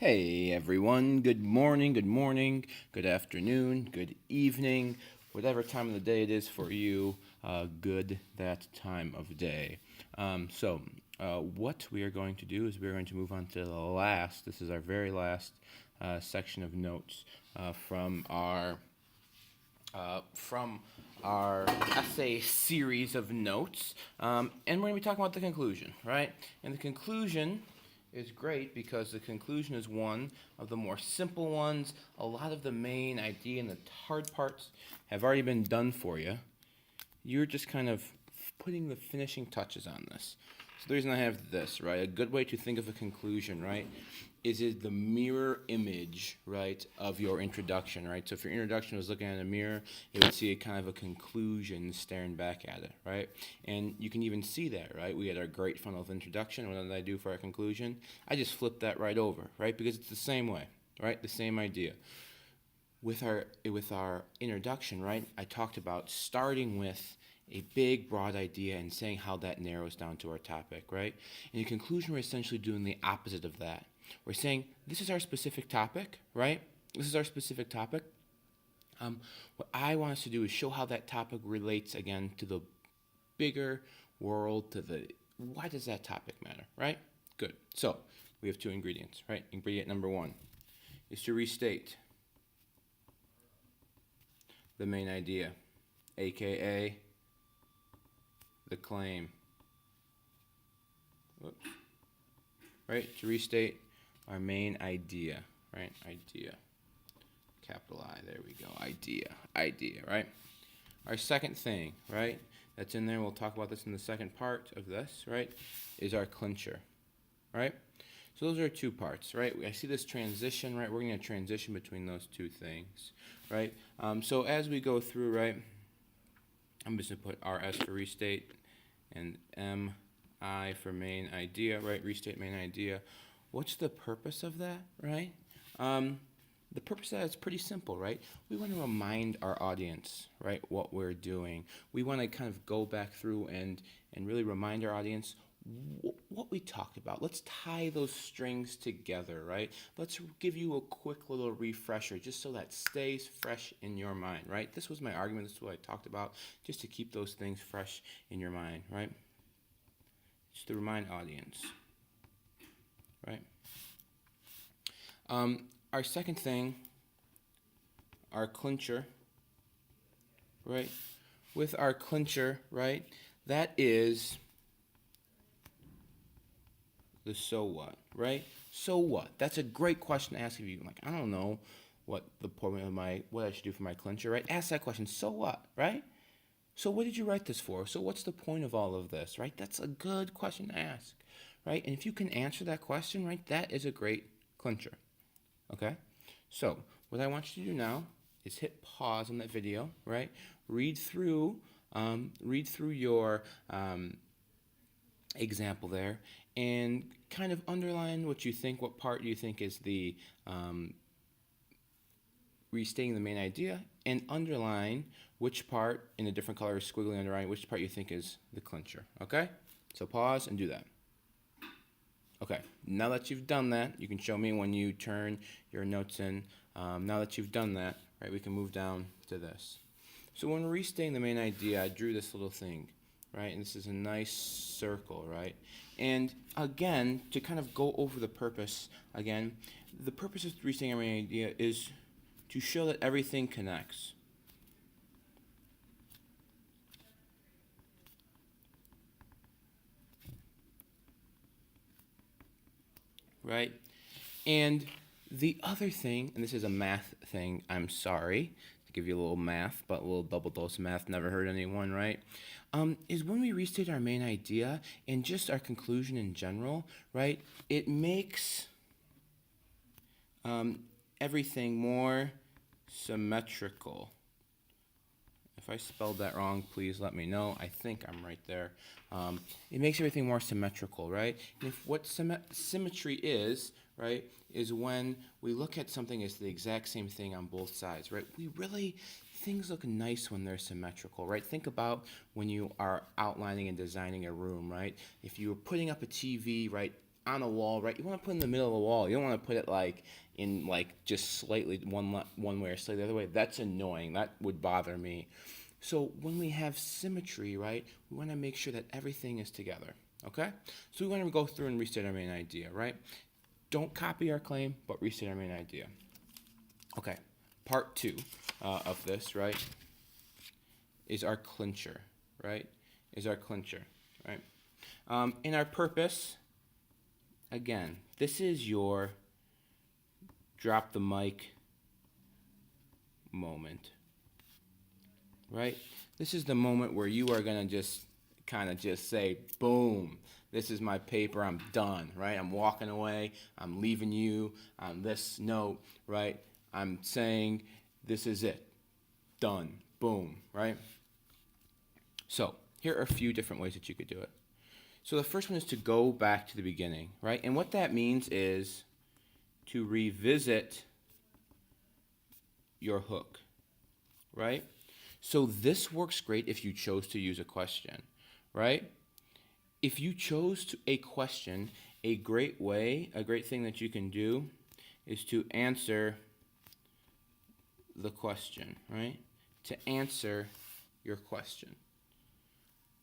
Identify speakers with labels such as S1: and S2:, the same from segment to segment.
S1: Hey everyone, good morning, good afternoon, good evening, whatever time of the day it is for you, good that time of day. What we are going to do is we are going to move on to this is our very last section of notes from our essay series of notes, and we're going to be talking about the conclusion, right? And the conclusion is great because the conclusion is one of the more simple ones. A lot of the main idea and the hard parts have already been done for you. You're just kind of putting the finishing touches on this. So the reason I have this, right, a good way to think of a conclusion, right, is it the mirror image, right, of your introduction, right? So if your introduction was looking at a mirror, it would see a kind of a conclusion staring back at it, right? And you can even see that, right? We had our great funnel of introduction. What did I do for our conclusion? I just flipped that right over, right? Because it's the same way, right? The same idea. With our introduction, right, I talked about starting with a big, broad idea and saying how that narrows down to our topic, right? In conclusion, we're essentially doing the opposite of that. We're saying, this is our specific topic, right? This is our specific topic. What I want us to do is show how that topic relates, again, to the bigger world, why does that topic matter, right? Good. So, we have two ingredients, right? Ingredient number one is to restate the main idea, aka the claim. Whoops. Right? To restate our main idea, right? Idea. Capital I, there we go. Idea, right? Our second thing, right? That's in there, we'll talk about this in the second part of this, right? Is our clincher, right? So those are two parts, right? I see this transition, right? We're going to transition between those two things, right? So as we go through, right, I'm just going to put RS for restate and MI for main idea, right? Restate main idea. What's the purpose of that, right? The purpose of that is pretty simple, right? We want to remind our audience, right, what we're doing. We want to kind of go back through and really remind our audience what we talked about. Let's tie those strings together, right? Let's give you a quick little refresher just so that stays fresh in your mind, right? This was my argument. This is what I talked about, just to keep those things fresh in your mind, right? Just to remind audience, right? Our second thing, our clincher, right? With our clincher, right? That is the so what, right? So what? That's a great question to ask if you're like, I don't know what the point of what I should do for my clincher, right? Ask that question, so what, right? So what did you write this for? So what's the point of all of this, right? That's a good question to ask, right? And if you can answer that question, right, that is a great clincher, okay? So what I want you to do now is hit pause on that video, right? Read through your example there, and kind of underline what you think, what part you think is the restating the main idea, and underline which part, in a different color, squiggly underline, which part you think is the clincher, okay? So pause and do that. Okay, now that you've done that, you can show me when you turn your notes in. Now that you've done that, right, we can move down to this. So when we're restating the main idea, I drew this little thing, right? And this is a nice circle, right? And again, to kind of go over the purpose, again, the purpose of restating our main idea is to show that everything connects. Right? And the other thing, and this is a math thing, I'm sorry to give you a little math, but a little double dose of math never hurt anyone, right? Is when we restate our main idea and just our conclusion in general, right? It makes everything more symmetrical. If I spelled that wrong, please let me know. I think I'm right there. It makes everything more symmetrical, right? And if what symmetry is, right, is when we look at something as the exact same thing on both sides, right? Things look nice when they're symmetrical, right? Think about when you are outlining and designing a room, right? If you were putting up a TV, right, on a wall, right? You want to put it in the middle of the wall. You don't want to put it like in like just slightly one way or slightly the other way. That's annoying. That would bother me. So when we have symmetry, right, we want to make sure that everything is together. Okay? So we want to go through and restate our main idea, right? Don't copy our claim, but restate our main idea. Okay. Part 2 of this, right, is our clincher, right? Is our clincher, right? In our purpose, again, this is your drop the mic moment, right? This is the moment where you are going to just kind of just say, boom, this is my paper, I'm done, right? I'm walking away, I'm leaving you on this note, right? I'm saying this is it, done, boom, right? So here are a few different ways that you could do it. So the first one is to go back to the beginning, right? And what that means is to revisit your hook, right? So this works great if you chose to use a question, right? If you chose a question, a great thing that you can do is to answer the question, right? To answer your question,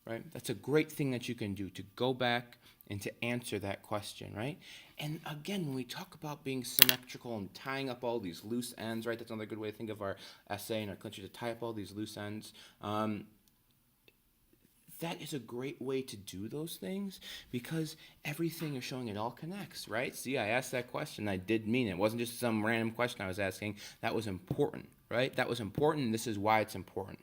S1: right? That's a great thing that you can do, to go back and to answer that question, right? And again, when we talk about being symmetrical and tying up all these loose ends, right? That's another good way to think of our essay and our clincher, to tie up all these loose ends. That is a great way to do those things because everything you're showing, it all connects, right? See, I asked that question. I did mean it. It wasn't just some random question I was asking. That was important, right? That was important, and this is why it's important.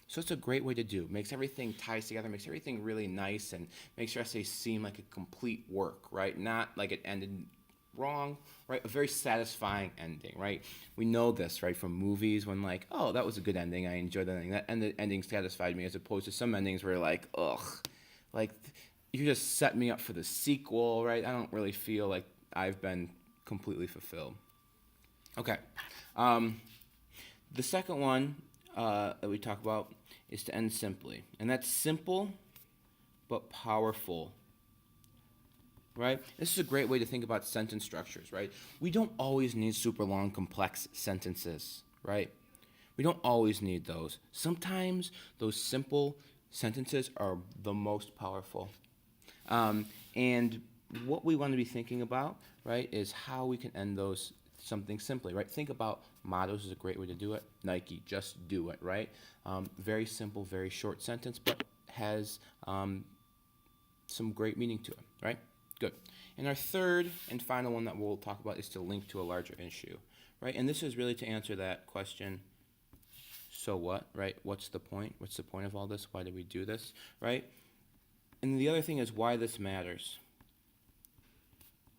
S1: So it's a great way to do. Makes everything ties together, makes everything really nice, and makes your essay seem like a complete work, right? Not like it ended wrong, right? A very satisfying ending, right? We know this, right, from movies when like, oh, that was a good ending. I enjoyed that ending. That ending satisfied me, as opposed to some endings where like, ugh, like you just set me up for the sequel, right? I don't really feel like I've been completely fulfilled. Okay. The second one that we talk about is to end simply. And that's simple but powerful, right? This is a great way to think about sentence structures, right? We don't always need super long, complex sentences, right? We don't always need those. Sometimes those simple sentences are the most powerful. And what we want to be thinking about, right, is how we can end those something simply, right? Think about mottos is a great way to do it. Nike, just do it, right? Very simple, very short sentence, but has some great meaning to it, right? Good. And our third and final one that we'll talk about is to link to a larger issue, right? And this is really to answer that question, so what, right? What's the point? What's the point of all this? Why do we do this, right? And the other thing is why this matters,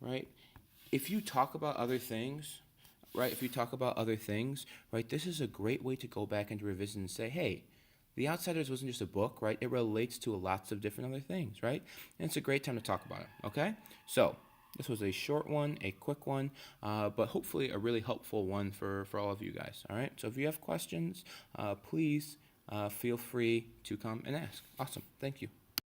S1: right? If you talk about other things, right, right, this is a great way to go back and to revisit and say, hey, The Outsiders wasn't just a book, right? It relates to lots of different other things, right? And it's a great time to talk about it, okay? So this was a short one, a quick one, but hopefully a really helpful one for all of you guys, all right? So if you have questions, please feel free to come and ask. Awesome. Thank you.